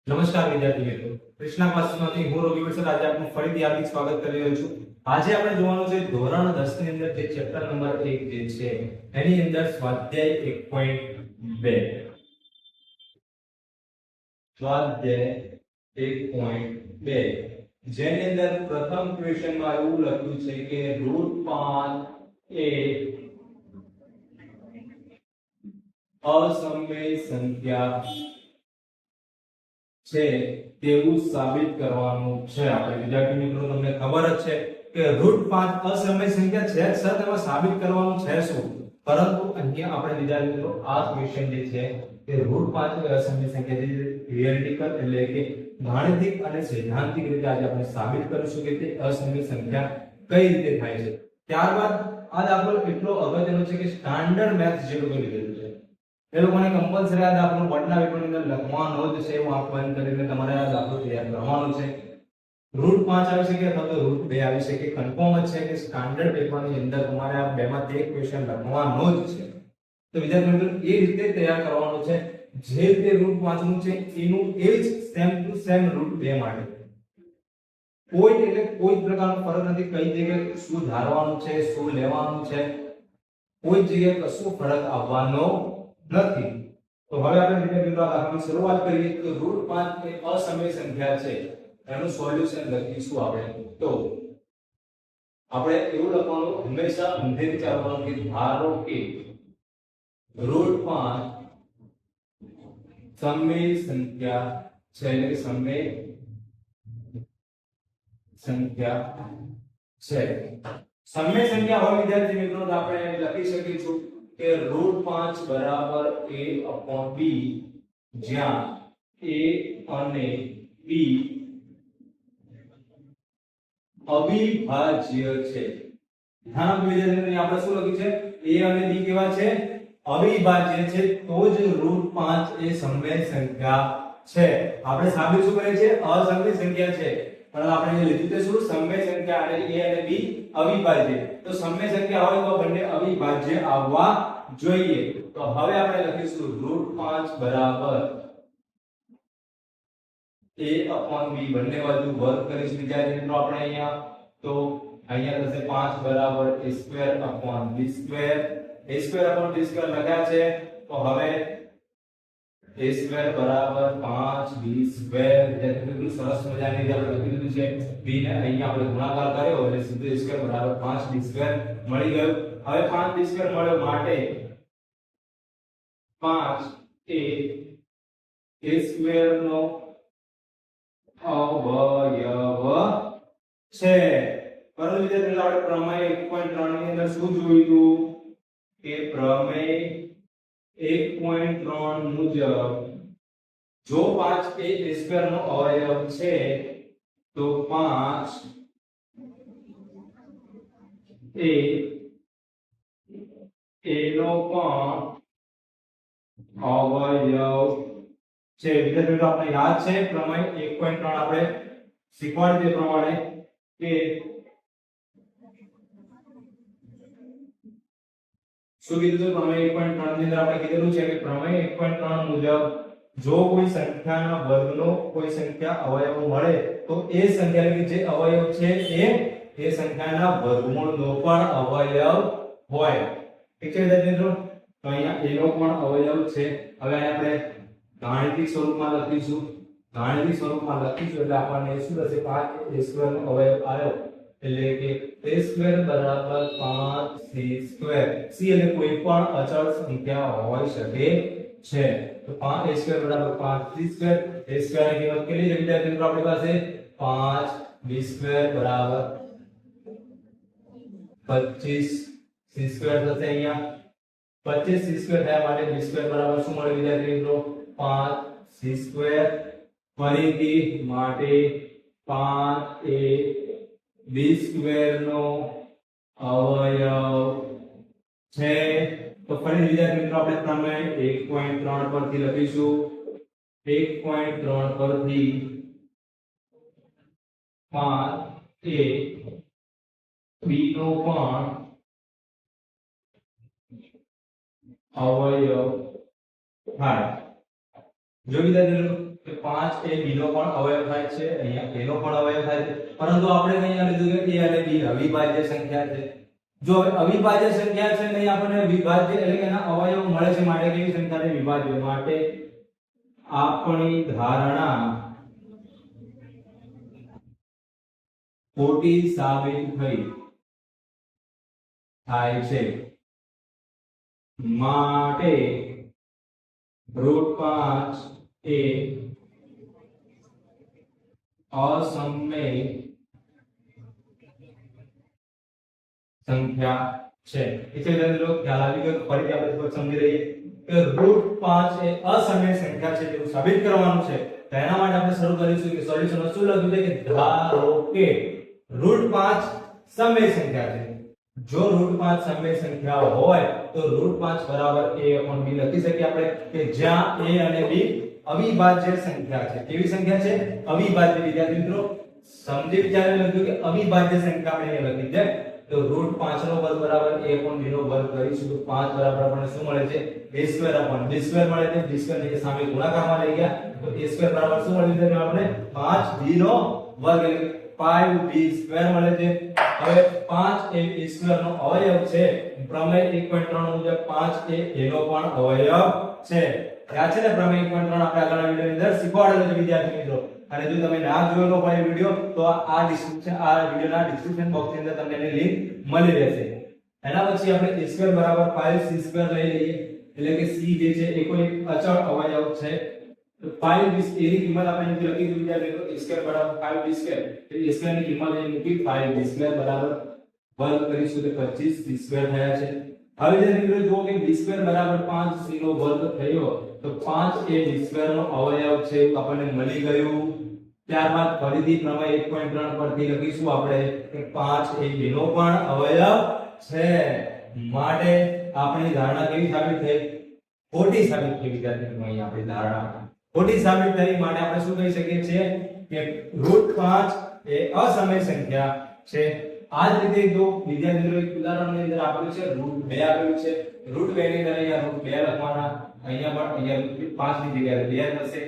નમસ્કાર વિદ્યાર્થી મિત્રો, કૃષ્ણા ક્લાસીસમાંથી હું રવિ વત્સલ આજે આપનું ફરીથી હાર્દિક સ્વાગત કરી રહ્યો છું. આજે આપણે જોવાનું છે ધોરણ 10 ની અંદર જે ચેપ્ટર નંબર 1 જે છે એની અંદર સ્વાધ્યાય 1.2. સ્વાધ્યાય 1.2 જેની અંદર પ્રથમ ક્વેશ્ચનમાં એવું લખ્યું છે કે √5 એ અસમય સંખ્યા છે તેવું સાબિત કરવાનું છે. આપણે વિદ્યાર્થી મિત્રો તમને ખબર જ છે કે √5 અસમય સંખ્યા છે સર, તેમાં સાબિત કરવાનું છે શું? પરંતુ અહીંયા આપણે વિદ્યાર્થી મિત્રો આ ક્વેશ્ચન જે છે કે √5 એ અસમય સંખ્યા છે, થિયરિટિકલ એટલે કે ગાણિતિક અને સૈદ્ધાંતિક રીતે આજે આપણે સાબિત કરીશું કે તે અસમય સંખ્યા કઈ રીતે થાય છે. ત્યારબાદ આ દાખલો એટલો અગત્યનો છે કે સ્ટાન્ડર્ડ મેથ્સ જે લોકો લીધેલું છે એ લોકોને કમ્પલસરી આ દાખલો બોર્ડના પેપરની અંદર લખવાનો જ છે. હું આંખ બંધ કરીને તમારે આ દાખલો તૈયાર કરવાનો છે. √5 આવી શકે અથવા તો √2 આવી શકે, કન્ફર્મ જ છે કે સ્ટાન્ડર્ડ પેપરની અંદર તમારે આ બેમાંથી એક ક્વેશ્ચન લખવાનો જ છે. તો વિદ્યાર્થી મિત્રો એ રીતે તૈયાર કરવાનું છે જે રીતે √5 નું છે એનું એ જ સેમ ટુ સેમ √2 માટે. કોઈ એટલે કોઈ પ્રકારનો ફરક નથી. કઈ જગ્યાએ શું ધારવાનું છે, શું લેવાનું છે, કોઈ જગ્યાએ કશો ફરક આવવાનો નથી. તો હવે આપણે વિદ્યાર્થી મિત્રો આ દાખલાની શરૂઆત કરીએ. તો √5 એ અસમય સંખ્યા છે, એનું સોલ્યુશન લખીશું આપણે. તો આપણે એવું લખવાનું હંમેશા અંધેરી ચાલવાનું કે ધારો કે √5 સમય સંખ્યા છે, એટલે કે સમય સંખ્યા છે. સમય સંખ્યા હોય વિદ્યાર્થી મિત્રો તો આપણે લખી શકીશું કે √5 બરાબર a/b, જ્યાં a અને b અવિભાજ્ય છે. ધ્યાન આપો વિદ્યાર્થી મિત્રો, આપણે શું લખ્યું છે? a અને b કેવા છે? અવિભાજ્ય છે. તો જ √5 એ સમય સંખ્યા છે. આપણે સાબિત શું કરીએ છીએ? અસમય સંખ્યા છે. પણ આપણે જે લીધું તે શું? સમય સંખ્યા અને a અને b અવિભાજ્ય. તો સમય સંખ્યા હોય તો બંને અવિભાજ્ય આવવા જોઈએ. તો હવે આપણે લખીશું √5 બરાબર a/b, બંને બાજુ વર્ગ કરીશું વિદ્યાર્થી મિત્રો આપણે અહીંયા. તો અહીંયા થશે 5 બરાબર a²/b². a²/b² લખ્યા છે. તો હવે a² બરાબર 5b². વિદ્યાર્થી મિત્રો સરસ મજાની રીતે આપણે લખી દીધું છે. b ને અહીંયા આપણે ગુણાકાર કર્યો એટલે સીધું a² બરાબર 5b² મળી ગયું. હવે 5b² મળ્યો માટે 5 એ a² નો અવયવ છે. પરંતુ વિદ્યાર્થી આપણે પ્રમેય 1.3 ની અંદર શું જોયું હતું કે પ્રમેય 1.3 મુજબ જો 5 એ a² નો અવયવ છે તો 5 એ a નો પણ અવયવ છે. વિદ્યાર્થી મિત્રો આપણે યાદ છે પ્રમેય 1.3 આપણે શીખવાડી તે પ્રમાણે કે શું કીધું? પ્રમેય 1.3 ની અંદર આપણે કીધેલું છે કે પ્રમેય 1.3 મુજબ જો કોઈ સંખ્યાના વર્ગનો કોઈ સંખ્યા અવયવ મળે તો એ સંખ્યા એટલે જે અવયવ છે એ સંખ્યાના વર્ગમૂળનો પણ અવયવ હોય. ઠીક છે વિદ્યાર્થી મિત્રો? તો અહીંયા a નો પણ અવયવ છે. હવે આપણે ગાણિતિક સ્વરૂપમાં લખીશું. ગાણિતિક સ્વરૂપમાં લખીશું એટલે આપણને શું થશે? 5 a² નો અવયવ આવ્યો એટલે કે a² બરાબર 5c². c એટલે કોઈ પણ અચળ સંખ્યા હોઈ શકે છે. તો 5a² બરાબર 5c². a² ની કિંમત કેટલી છે વિદ્યાર્થી મિત્રો આપણી પાસે? 5b² બરાબર 25c² થશે. અહીંયા 25c² થયા માટે b² બરાબર શું મળે વિદ્યાર્થી મિત્રો? 5c². ફરીથી માટે 5 એ b² નો અવયવ છે. તો ફરી વિદ્યાર્થી મિત્રો આપણે પ્રમેય 1.3 પરથી લખીશું. 1.3 પરથી 5 એ b નો પણ અવયવ થાય. જો વિદ્યાર્થી કે 5 એ b નો પણ અવયવ થાય છે, અહીંયા a નો પણ અવયવ થાય છે, પરંતુ આપણે અહીંયા લીધું કે a અને b અવિભાજ્ય સંખ્યા છે। જો અવિભાજ્ય સંખ્યા છે નહીં આપણને વિભાજ્ય એટલે કે એના અવયવ મળે છે, માટે કેવી સંખ્યા છે? વિભાજ્ય। માટે આપણી ધારણા ખોટી સાબિત થઈ થાય છે। માટે √5 એ અસમય સંખ્યા છે। એટલે મિત્રો ખ્યાલ આવી ગયો? ફરીથી આપણે સમજી લઈએ કે √5 એ અસમય સંખ્યા છે તેવું સાબિત કરવાનું છે। તો એના માટે આપણે શરૂ કરીશું કે સોલ્યુશનમાં શું લખ્યું છે કે ધારો કે √5 સમય સંખ્યા છે। જો √5 સમય સંખ્યા હોય તો √5 બરાબર a/b લખી શકીએ આપણે કે જ્યાં a અને b અવિભાજ્ય સંખ્યા છે। કેવી સંખ્યા છે? અવિભાજ્ય। વિદ્યાર્થી મિત્રો સમજી વિચારીને લખ્યું કે અવિભાજ્ય સંખ્યા આપણે અહીંયા લખી છે। તો √5 નો વર્ગ બરાબર a/b નો વર્ગ કરીશું તો 5 બરાબર આપણને શું મળે છે? a²/b² મળે છે। b² ની સામે ગુણાકારમાં લઈ ગયા તો a² બરાબર શું મળ્યું છે આપણે? 5b નો વર્ગ એટલે 5b² મળે છે। હવે 5 એ a² નો અવયવ છે। પ્રમેય 1.3 મુજબ 5 એ a નો પણ અવયવ છે। યાદ છે ને? પ્રમેય 1.3 આપણે આગળના વિડિયોની અંદર શીખવાડેલો છે વિદ્યાર્થી મિત્રો। અને જો તમે ના જોયેલો હોય વિડિયો તો આ વિડિયોના ડિસ્ક્રિપ્શન બોક્સની અંદર તમને એની લિંક મળી રહેશે। એના પછી આપણે a² બરાબર 5c² લઈ લઈએ એટલે કે c જે છે એ કોઈ અચળ અવયવ છે। તો 5b એની કિંમત આપણે અહીં લખી દીધી વિદ્યાર્થી મિત્રો a² બરાબર 5b² તો a² ની કિંમત અહીં મૂકી 5b² બરાબર વર્ગ કરીશું તો 25c² થયા છે। હવે જે મિત્રો જો કે b² બરાબર 5c નો વર્ગ થયો તો 5 એ b² નો અવયવ છે આપણને મળી ગયું। ત્યારબાદ ફરીથી પ્રમેય 1.3 પરથી લખીશું આપણે કે 5 એ b નો પણ અવયવ છે। માટે આપણી ધારણા કેવી સાબિત થઈ? ખોટી સાબિત થઈ વિદ્યાર્થી મિત્રો। અહીં આપણી ધારણા ખોટી સાબિત થઈ। માટે આપણે શું કહી શકીએ છીએ કે √5 એ અસમય સંખ્યા છે। આ જ રીતે જો વિદ્યાર્થી મિત્રો એક ઉદાહરણની અંદર આપેલું છે √2 આપેલું છે। √2 ની અંદર અહીંયા √2 લખવાના, અહીંયા પણ અહીંયા 5 ની જગ્યાએ 2 થશે।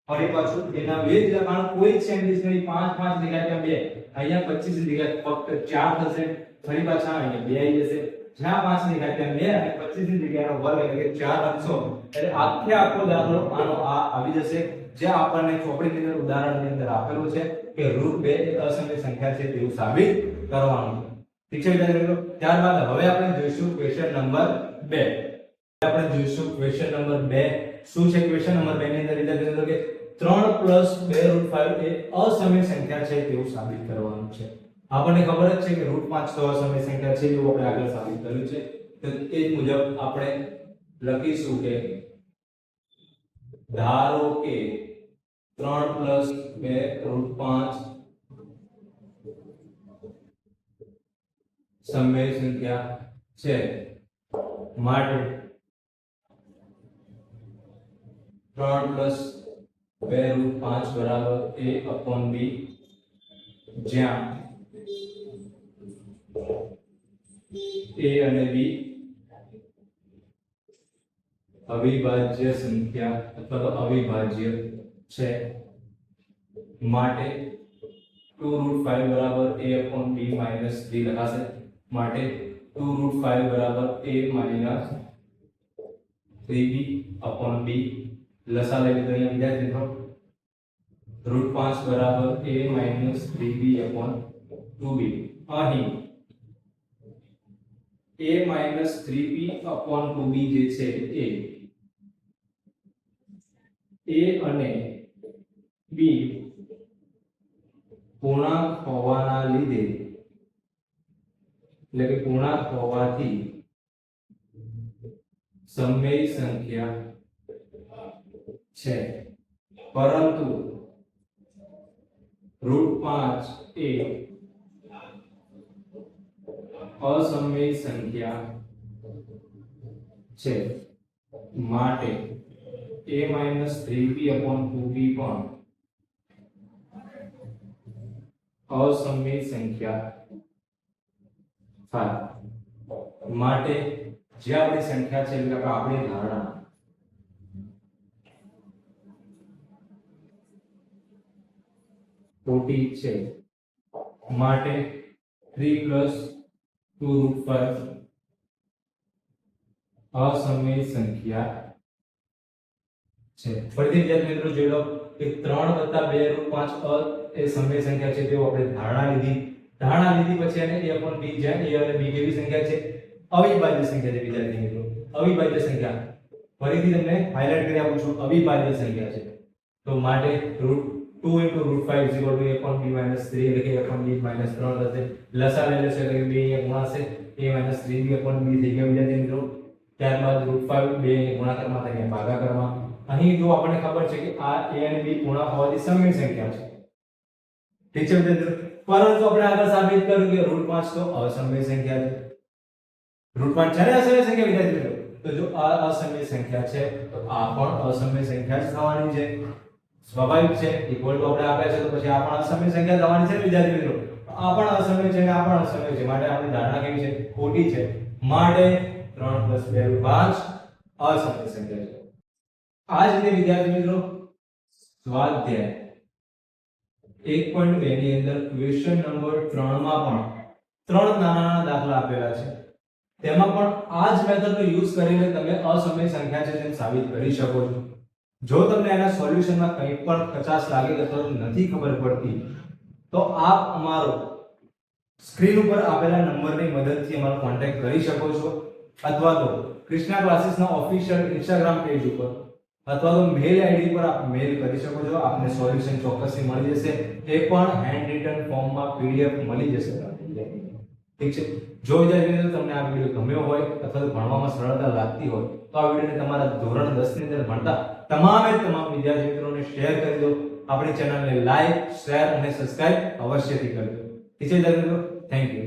ફરી પાછું એના બે જ લખવાનું, કોઈ જ સેન્ટેન્સ નહીં। 5 5 ની જગ્યાએ 2, અહીંયા 25 ની જગ્યાએ ફક્ત 4 થશે। ફરી પાછા અહીંયા 2 આવી જશે। જ્યાં 5 ની જગ્યાએ 2 અને 25 ની જગ્યાનો વર્ગ એટલે કે 4 લખશો એટલે આખો દાખલો આનો આ આવી જશે। જે આપણને ચોપડીની અંદર ઉદાહરણની અંદર આપેલું છે કે √2 એ અસમય સંખ્યા છે તેવું સાબિત કરવાનું છે। ઠીક છે વિદ્યાર્થી મિત્રો। ત્યારબાદ હવે આપણે જોઈશું ક્વેશ્ચન નંબર 2। આપણે જોઈશું ક્વેશ્ચન નંબર 2 શું છે? ક્વેશ્ચન નંબર 2 ની અંદર વિદ્યાર્થી મિત્રો કે 3 + 2√5 એ અસમય સંખ્યા છે તેવું સાબિત કરવાનું છે। આપણને ખબર જ છે કે √5 તો અસમય સંખ્યા છે એવું આપણે આગળ સાબિત કર્યું છે। તો તે મુજબ આપણે લખીશું કે ધારો કે 3 + 2√5 સમય સંખ્યા છે। માટે 3 + 2√5 બરાબર a/b જ્યાં a અને b અવિભાજ્ય સંખ્યા અથવા તો અવિભાજ્ય છે। માટે 2√5 બરાબર a/b - 3 લખાશે। માટે 2√5 બરાબર a - 3b/b લસા લઈ લીધો અહીંયા વિદ્યાર્થી મિત્રો। √5 બરાબર a - 3b/2b અહીં a - 3b/2b જે છે એ a અને b પૂર્ણાંક હોવાના લીધે એટલે કે પૂર્ણાંક હોવાથી સમય સંખ્યા છે। પરંતુ √5 એ અસમય સંખ્યા છે। માટે a - 3b/2b પણ અસમય સંખ્યા થાય। માટે જે આપણી સંખ્યા છે એટલે કે આપણી ધારણા ખોટી છે માટે 3 + 2√5 અસમય સંખ્યા છે. ફરીથી વિદ્યાર્થી મિત્રો જોઈ લો કે 3 + 2√5 એ સમય સંખ્યા છે તેઓ આપણે ધારણા લીધી પછી એને a/b જ્યાં a અને b કેવી સંખ્યા છે? અવિભાજ્ય સંખ્યા છે વિદ્યાર્થી મિત્રો. અવિભાજ્ય સંખ્યા ફરીથી તમને હાઇલાઇટ કરી આપું છું, અવિભાજ્ય સંખ્યા છે. તો માટે √2 * √5 = a/b - 3 એટલે કે a/b - 3 થશે. લસા લઈ લેશો એટલે કે 2 અહીંયા ગુણાશે a - 3b/b થઈ ગયો વિદ્યાર્થી મિત્રો. ત્યારબાદ √5 2 ગુણાકારમાં થાય ભાગાકારમાં. અહીં જો આપણને ખબર છે કે આ a અને b પૂર્ણાંક હોવાથી સમય સંખ્યા છે. ઠીક છે મિત્રો. પરંતુ આપણે આગળ સાબિત કર્યું કે √5 તો અસમય સંખ્યા છે. √5 છે ને અસમય સંખ્યા વિદ્યાર્થી મિત્રો. તો જો આ અસમય સંખ્યા છે તો આ પણ અસમય સંખ્યા જ થવાની છે. સ્વાભાવિક છે. ઇક્વલ ટુ આપણે આપ્યા છે તો પછી આ પણ અસમય સંખ્યા થવાની છે વિદ્યાર્થી મિત્રો. આ પણ અસમય છે અને આ પણ અસમય છે. માટે આપણી ધારણા કેવી છે? ખોટી છે. માટે 3 + 2/5 અસમય સંખ્યા છે. આ જ રીતે વિદ્યાર્થી મિત્રો સ્વાધ્યાય 1.2 ની અંદર ક્વેશ્ચન નંબર 3 માં પણ 3 નાના દાખલા આપેલા છે. તેમાં પણ આ જ મેથડનો યુઝ કરીને તમે અસમય સંખ્યા છે તેમ સાબિત કરી શકો છો. જો તમને એના સોલ્યુશનમાં કંઈ પણ કચાશ લાગે અથવા નથી ખબર પડતી તો આપ અમારો સ્ક્રીન ઉપર આપેલા નંબરની મદદથી અમારો કોન્ટેક્ટ કરી શકો છો અથવા તો કૃષ્ણા ક્લાસીસના ઓફિશિયલ ઇન્સ્ટાગ્રામ પેજ ઉપર અથવા તો મેલ આઈડી પર આપ મેલ કરી શકો છો. આપને સોલ્યુશન ચોક્કસથી મળી જશે. એ પણ હેન્ડ રિટન ફોર્મમાં પીડીએફ મળી જશે. ઠીક છે. જો વિદ્યાર્થીઓ તમને આ વિડિયો ગમ્યો હોય અથવા તો ભણવામાં સરળતા લાગતી હોય તો આ વિડિયોને તમારા ધોરણ 10 ની અંદર ભણતા તમામ વિદ્યાર્થી મિત્રોને શેર કરી દો. આપણી ચેનલને લાઈક, શેર અને સબસ્ક્રાઇબ અવશ્યથી કરજો. ઠીક છે વિદ્યાર્થી મિત્રો, થેન્ક યુ.